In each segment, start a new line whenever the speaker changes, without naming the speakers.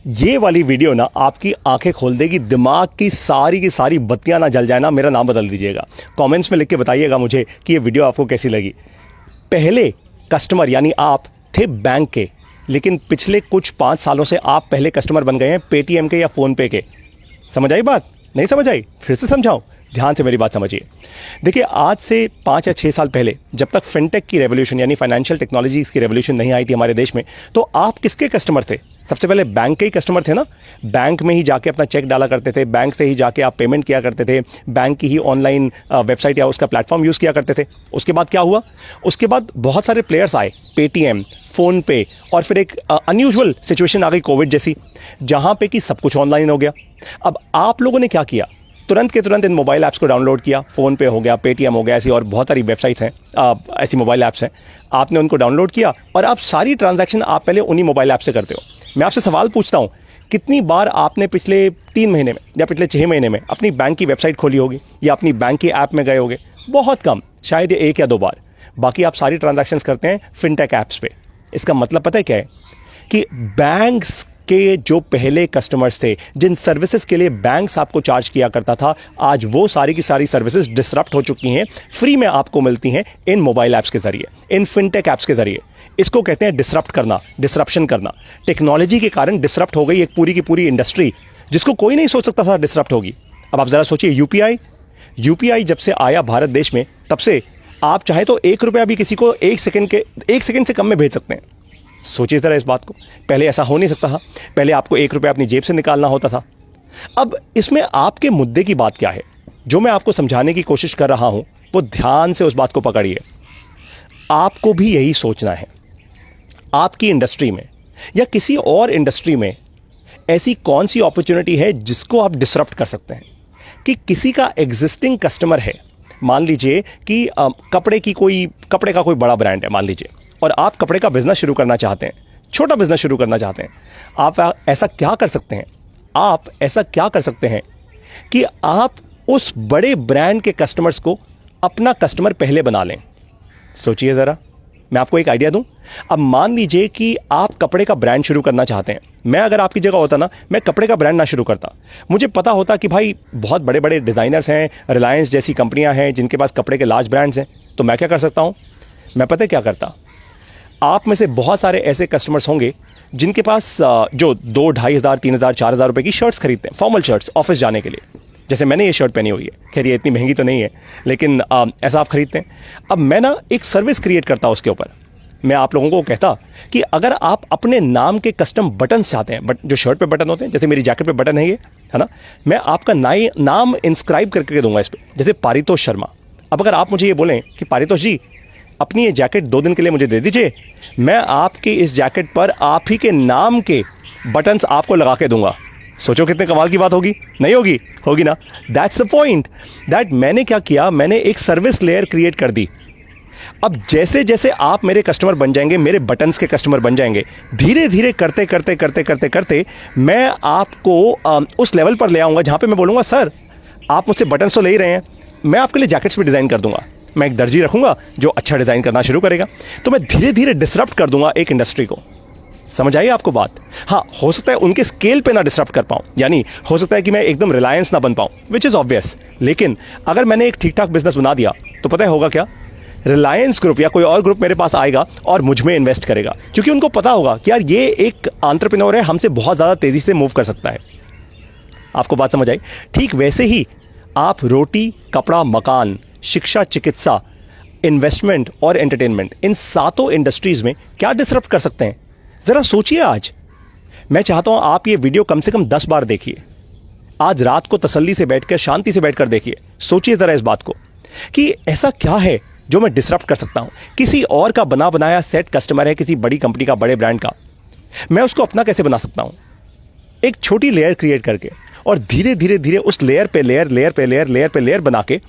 ये वाली वीडियो ना आपकी आंखें खोल देगी, दिमाग की सारी बत्तियां ना जल जाए ना, मेरा नाम बदल दीजिएगा। कमेंट्स में लिख के बताइएगा मुझे कि ये वीडियो आपको कैसी लगी। पहले कस्टमर यानी आप थे बैंक के, लेकिन पिछले कुछ 5 सालों से आप पहले कस्टमर बन गए हैं पेटीएम के या फ़ोनपे के। समझ आई बात? नहीं समझ आई? फिर से समझाऊं, ध्यान से मेरी बात समझिए। देखिए, आज से 5 या 6 साल पहले जब तक फिनटेक की रेवोल्यूशन यानी फाइनेंशियल टेक्नोलॉजीज़ की रेवोल्यूशन नहीं आई थी हमारे देश में, तो आप किसके कस्टमर थे? सबसे पहले बैंक के ही कस्टमर थे ना। बैंक में ही जाके अपना चेक डाला करते थे, बैंक से ही जाके आप पेमेंट किया करते थे, बैंक की ही ऑनलाइन वेबसाइट या उसका प्लेटफॉर्म यूज़ किया करते थे। उसके बाद क्या हुआ? उसके बाद बहुत सारे प्लेयर्स आए, पेटीएम, फ़ोनपे, और फिर एक अनयूजुअल सिचुएशन आ गई कोविड जैसी, जहाँ पे कि सब कुछ ऑनलाइन हो गया। अब आप लोगों ने क्या किया? तुरंत के तुरंत इन मोबाइल ऐप्स को डाउनलोड किया। फ़ोनपे हो गया, पेटीएम हो गया, ऐसी और बहुत सारी वेबसाइट्स हैं, ऐसी मोबाइल ऐप्स हैं। आपने उनको डाउनलोड किया और आप सारी ट्रांजैक्शन आप पहले उन्हीं मोबाइल ऐप से करते हो। मैं आपसे सवाल पूछता हूँ, कितनी बार आपने पिछले 3 महीने में या पिछले 6 महीने में अपनी बैंक की वेबसाइट खोली होगी या अपनी बैंक की ऐप में गए होगे? बहुत कम, शायद 1 या 2 बार। बाकी आप सारी ट्रांजैक्शंस करते हैं फिनटेक ऐप्स पे। इसका मतलब पता है क्या है? कि बैंक्स के जो पहले कस्टमर्स थे, जिन सर्विसेज के लिए बैंक्स आपको चार्ज किया करता था, आज वो सारी की सारी सर्विसेज डिसरप्ट हो चुकी हैं, फ्री में आपको मिलती हैं इन मोबाइल ऐप्स के जरिए, इन फिनटेक ऐप्स के जरिए। इसको कहते हैं डिसरप्ट करना, डिसरप्शन करना। टेक्नोलॉजी के कारण डिसरप्ट हो गई एक पूरी की पूरी इंडस्ट्री, जिसको कोई नहीं सोच सकता था डिसरप्ट होगी। अब आप जरा सोचिए, यूपीआई जब से आया भारत देश में, तब से आप चाहे तो 1 रुपया भी किसी को 1 सेकंड से कम में भेज सकते हैं। सोचिए ज़रा इस बात को। पहले ऐसा हो नहीं सकता था। पहले आपको 1 रुपया अपनी जेब से निकालना होता था। अब इसमें आपके मुद्दे की बात क्या है? जो मैं आपको समझाने की कोशिश कर रहा हूं, वो ध्यान से उस बात को पकड़िए। आपको भी यही सोचना है, आपकी इंडस्ट्री में या किसी और इंडस्ट्री में ऐसी कौन सी अपॉर्चुनिटी है जिसको आप डिसरप्ट कर सकते हैं। कि किसी का एग्जिस्टिंग कस्टमर है, मान लीजिए कि कपड़े का कोई बड़ा ब्रांड है मान लीजिए, और आप कपड़े का बिजनेस शुरू करना चाहते हैं, छोटा बिजनेस शुरू करना चाहते हैं। आप ऐसा क्या कर सकते हैं कि आप उस बड़े ब्रांड के कस्टमर्स को अपना कस्टमर पहले बना लें। सोचिए ज़रा, मैं आपको एक आइडिया दूं। अब मान लीजिए कि आप कपड़े का ब्रांड शुरू करना चाहते हैं। मैं अगर आपकी जगह होता ना, मैं कपड़े का ब्रांड ना शुरू करता। मुझे पता होता कि भाई बहुत बड़े बड़े डिज़ाइनर्स हैं, रिलायंस जैसी कंपनियां हैं जिनके पास कपड़े के लार्ज ब्रांड्स हैं। तो मैं क्या कर सकता हूं? मैं पता है क्या करता? आप में से बहुत सारे ऐसे कस्टमर्स होंगे जिनके पास जो 2, 2,500, 3,000, 4,000 रुपए की शर्ट्स खरीदते हैं, फॉर्मल शर्ट्स ऑफिस जाने के लिए। जैसे मैंने ये शर्ट पहनी हुई है, खैर ये इतनी महंगी तो नहीं है, लेकिन ऐसा आप खरीदते हैं। अब मैं ना एक सर्विस क्रिएट करता उसके ऊपर। मैं आप लोगों को कहता कि अगर आप अपने नाम के कस्टम बटन्स चाहते हैं, जो शर्ट पे बटन होते हैं, जैसे मेरी जैकेट पे बटन है ये, है ना, मैं आपका नाम इंस्क्राइब करके दूंगा इस पर, जैसे पारितोष शर्मा। अब अगर आप मुझे ये बोलें कि पारितोष जी अपनी ये जैकेट 2 दिन के लिए मुझे दे दीजिए, मैं आपकी इस जैकेट पर आप ही के नाम के बटन्स आपको लगा के दूंगा। सोचो कितने कमाल की बात होगी। नहीं होगी? होगी ना। That's the point. दैट मैंने क्या किया, मैंने एक सर्विस लेयर क्रिएट कर दी। अब जैसे जैसे आप मेरे कस्टमर बन जाएंगे, मेरे बटन्स के कस्टमर बन जाएंगे, धीरे धीरे करते मैं आपको उस लेवल पर ले आऊँगा जहाँ पे मैं बोलूँगा, सर आप मुझसे बटन्स तो ले ही रहे हैं, मैं आपके लिए जैकेट्स भी डिज़ाइन कर दूंगा। मैं एक दर्जी रखूंगा जो अच्छा डिज़ाइन करना शुरू करेगा। तो मैं धीरे धीरे डिसरप्ट कर दूंगा एक इंडस्ट्री को। समझ आई आपको बात? हाँ, हो सकता है उनके स्केल पे ना डिसरप्ट कर पाऊँ, यानी हो सकता है कि मैं एकदम रिलायंस ना बन पाऊँ, विच इज़ ऑब्वियस। लेकिन अगर मैंने एक ठीक ठाक बिजनेस बना दिया तो पता है होगा क्या? रिलायंस ग्रुप या कोई और ग्रुप मेरे पास आएगा और मुझ में इन्वेस्ट करेगा, क्योंकि उनको पता होगा कि यार ये एक एंटरप्रेन्योर है, हमसे बहुत ज़्यादा तेज़ी से मूव कर सकता है। आपको बात समझ आई? ठीक वैसे ही आप रोटी, कपड़ा, मकान, शिक्षा, चिकित्सा, इन्वेस्टमेंट और एंटरटेनमेंट, इन 7 इंडस्ट्रीज में क्या डिसरप्ट कर सकते हैं? ज़रा सोचिए। आज मैं चाहता हूं आप ये वीडियो कम से कम 10 बार देखिए। आज रात को तसल्ली से बैठकर, शांति से बैठकर देखिए। सोचिए ज़रा इस बात को कि ऐसा क्या है जो मैं डिसरप्ट कर सकता हूं। किसी और का बना बनाया सेट कस्टमर है, किसी बड़ी कंपनी का, बड़े ब्रांड का, मैं उसको अपना कैसे बना सकता हूं? एक छोटी लेयर क्रिएट करके, और धीरे धीरे उस लेयर पे लेयर बना के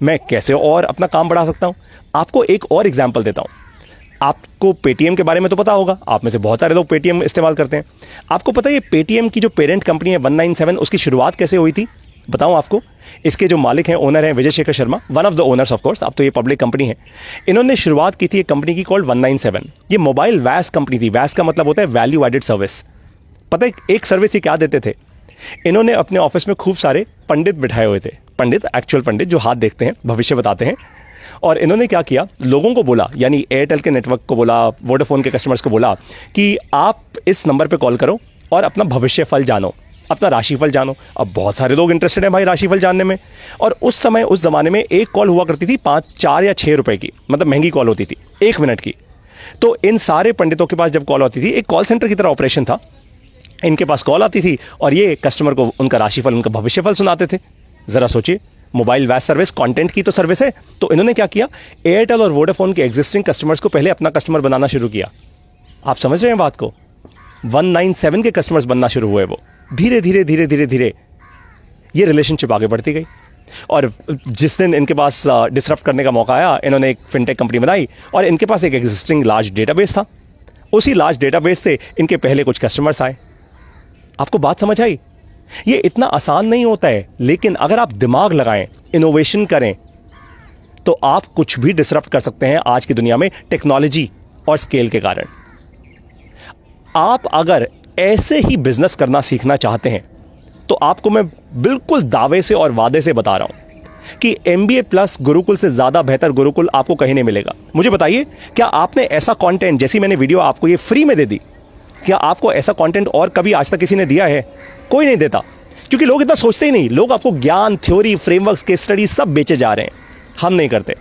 मैं कैसे और अपना काम बढ़ा सकता हूं। आपको एक और एग्जांपल देता हूं। आपको पेटीएम के बारे में तो पता होगा, आप में से बहुत सारे लोग पेटीएम इस्तेमाल करते हैं। आपको पता है ये पेटीएम की जो पेरेंट कंपनी है 197, उसकी शुरुआत कैसे हुई थी? बताऊं आपको। इसके जो मालिक हैं, ओनर हैं Vijay Shekhar Sharma, one of the owners of course. अब तो ये पब्लिक कंपनी है। इन्होंने शुरुआत की थी एक कंपनी की कॉल्ड 197। ये मोबाइल वैस कंपनी थी। वैस का मतलब होता है वैल्यू एडेड सर्विस। पता है एक सर्विस ये क्या देते थे, इन्होंने अपने ऑफिस में खूब सारे पंडित बिठाए हुए थे, पंडित, एक्चुअल पंडित जो हाथ देखते हैं, भविष्य बताते हैं। और इन्होंने क्या किया, लोगों को बोला, यानी एयरटेल के नेटवर्क को बोला, वोडाफोन के कस्टमर्स को बोला कि आप इस नंबर पे कॉल करो और अपना भविष्य फल जानो, अपना राशिफल जानो। अब बहुत सारे लोग इंटरेस्टेड हैं भाई राशिफल जानने में। और उस समय, उस ज़माने में एक कॉल हुआ करती थी 5, 4 या 6 रुपए की, मतलब महंगी कॉल होती थी, 1 मिनट की। तो इन सारे पंडितों के पास जब कॉल आती थी, एक कॉल सेंटर की तरह ऑपरेशन था, इनके पास कॉल आती थी और ये कस्टमर को उनका राशिफल, उनका भविष्यफल सुनाते थे। ज़रा सोचिए, मोबाइल वैस सर्विस, कंटेंट की तो सर्विस है। तो इन्होंने क्या किया, एयरटेल और वोडाफोन के एग्जिस्टिंग कस्टमर्स को पहले अपना कस्टमर बनाना शुरू किया। आप समझ रहे हैं बात को, 197 के कस्टमर्स बनना शुरू हुए। वो धीरे धीरे धीरे धीरे धीरे ये रिलेशनशिप आगे बढ़ती गई। और जिस दिन इनके पास डिसरप्ट करने का मौका आया, इन्होंने एक फिनटेक कंपनी बनाई और इनके पास एक एग्जिस्टिंग लार्ज डेटाबेस था। उसी लार्ज डेटाबेस से इनके पहले कुछ कस्टमर्स आए। आपको बात समझ आई? ये इतना आसान नहीं होता है, लेकिन अगर आप दिमाग लगाएं, इनोवेशन करें, तो आप कुछ भी डिसरप्ट कर सकते हैं आज की दुनिया में, टेक्नोलॉजी और स्केल के कारण। आप अगर ऐसे ही बिजनेस करना सीखना चाहते हैं, तो आपको मैं बिल्कुल दावे से और वादे से बता रहा हूं कि MBA प्लस गुरुकुल से ज्यादा बेहतर गुरुकुल आपको कहीं नहीं मिलेगा। मुझे बताइए, क्या आपने ऐसा कंटेंट, जैसी मैंने वीडियो आपको ये फ्री में दे दी, क्या आपको ऐसा कंटेंट और कभी आज तक किसी ने दिया है? कोई नहीं देता, क्योंकि लोग इतना सोचते ही नहीं। लोग आपको ज्ञान, थ्योरी, फ्रेमवर्क्स, केस स्टडी सब बेचे जा रहे हैं, हम नहीं करते।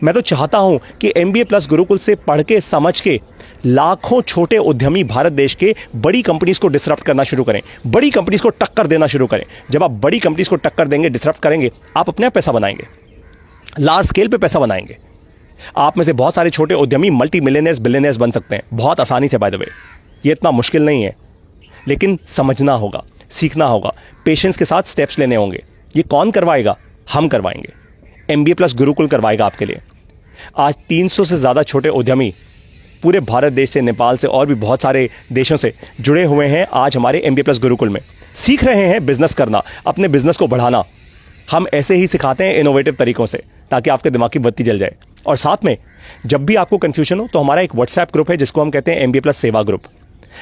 मैं तो चाहता हूं कि MBA प्लस गुरुकुल से पढ़ के, समझ के लाखों छोटे उद्यमी भारत देश के बड़ी कंपनीज को डिसरप्ट करना शुरू करें, बड़ी कंपनीज को टक्कर देना शुरू करें। जब आप बड़ी कंपनीज को टक्कर देंगे, डिसरप्ट करेंगे, आप अपने आप पैसा बनाएंगे, लार्ज स्केल पे पैसा बनाएंगे। आप में से बहुत सारे छोटे उद्यमी मल्टी मिलियनियर्स, बिलियनियर्स बन सकते हैं बहुत आसानी से। बाय द वे, ये इतना मुश्किल नहीं है, लेकिन समझना होगा, सीखना होगा, पेशेंस के साथ स्टेप्स लेने होंगे। ये कौन करवाएगा? हम करवाएंगे। MBA प्लस गुरुकुल करवाएगा आपके लिए। आज 300 से ज़्यादा छोटे उद्यमी पूरे भारत देश से, नेपाल से और भी बहुत सारे देशों से जुड़े हुए हैं आज हमारे MBA प्लस गुरुकुल में। सीख रहे हैं बिजनेस करना, अपने बिजनेस को बढ़ाना। हम ऐसे ही सिखाते हैं इनोवेटिव तरीकों से, ताकि आपके दिमाग की बत्ती जल जाए। और साथ में जब भी आपको कंफ्यूजन हो, तो हमारा एक व्हाट्सएप ग्रुप है जिसको हम कहते हैं MBA प्लस सेवा ग्रुप।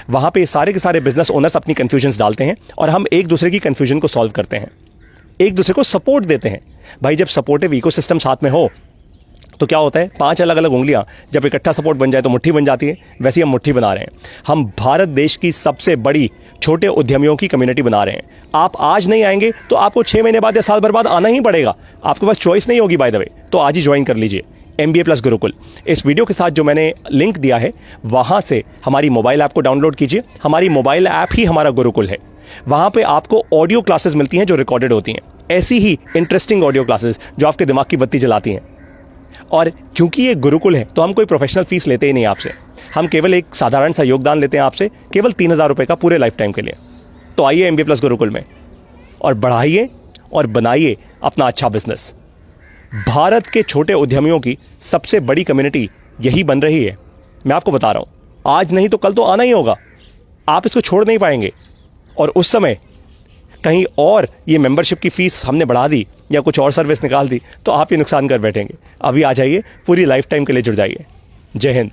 वहाँ पे सारे के सारे बिजनेस ओनर्स अपनी कन्फ्यूजन्स डालते हैं और हम एक दूसरे की कन्फ्यूजन को सॉल्व करते हैं, एक दूसरे को सपोर्ट देते हैं। भाई, जब सपोर्टिव इकोसिस्टम साथ में हो तो क्या होता है, 5 अलग अलग उंगलियां जब इकट्ठा सपोर्ट बन जाए तो मुट्ठी बन जाती है। वैसे ही हम मुट्ठी बना रहे हैं। हम भारत देश की सबसे बड़ी छोटे उद्यमियों की कम्युनिटी बना रहे हैं। आप आज नहीं आएंगे तो आपको 6 महीने बाद या साल भर बाद आना ही पड़ेगा। आपके पास चॉइस नहीं होगी बाय द वे। तो आज ही ज्वाइन कर लीजिए MBA प्लस गुरुकुल। इस वीडियो के साथ जो मैंने लिंक दिया है, वहाँ से हमारी मोबाइल ऐप को डाउनलोड कीजिए। हमारी मोबाइल ऐप ही हमारा गुरुकुल है। वहाँ पे आपको ऑडियो क्लासेस मिलती हैं जो रिकॉर्डेड होती हैं, ऐसी ही इंटरेस्टिंग ऑडियो क्लासेस जो आपके दिमाग की बत्ती जलाती हैं। और क्योंकि ये गुरुकुल है, तो हम कोई प्रोफेशनल फीस लेते ही नहीं आपसे। हम केवल एक साधारण सा योगदान लेते हैं आपसे, केवल 3000 रुपये का पूरे लाइफ टाइम के लिए। तो आइए MBA प्लस गुरुकुल में और बढ़ाइए और बनाइए अपना अच्छा बिजनेस। भारत के छोटे उद्यमियों की सबसे बड़ी कम्युनिटी यही बन रही है। मैं आपको बता रहा हूँ, आज नहीं तो कल तो आना ही होगा। आप इसको छोड़ नहीं पाएंगे। और उस समय कहीं और ये मेंबरशिप की फ़ीस हमने बढ़ा दी या कुछ और सर्विस निकाल दी तो आप ही नुकसान कर बैठेंगे। अभी आ जाइए, पूरी लाइफ टाइम के लिए जुड़ जाइए। जय हिंद।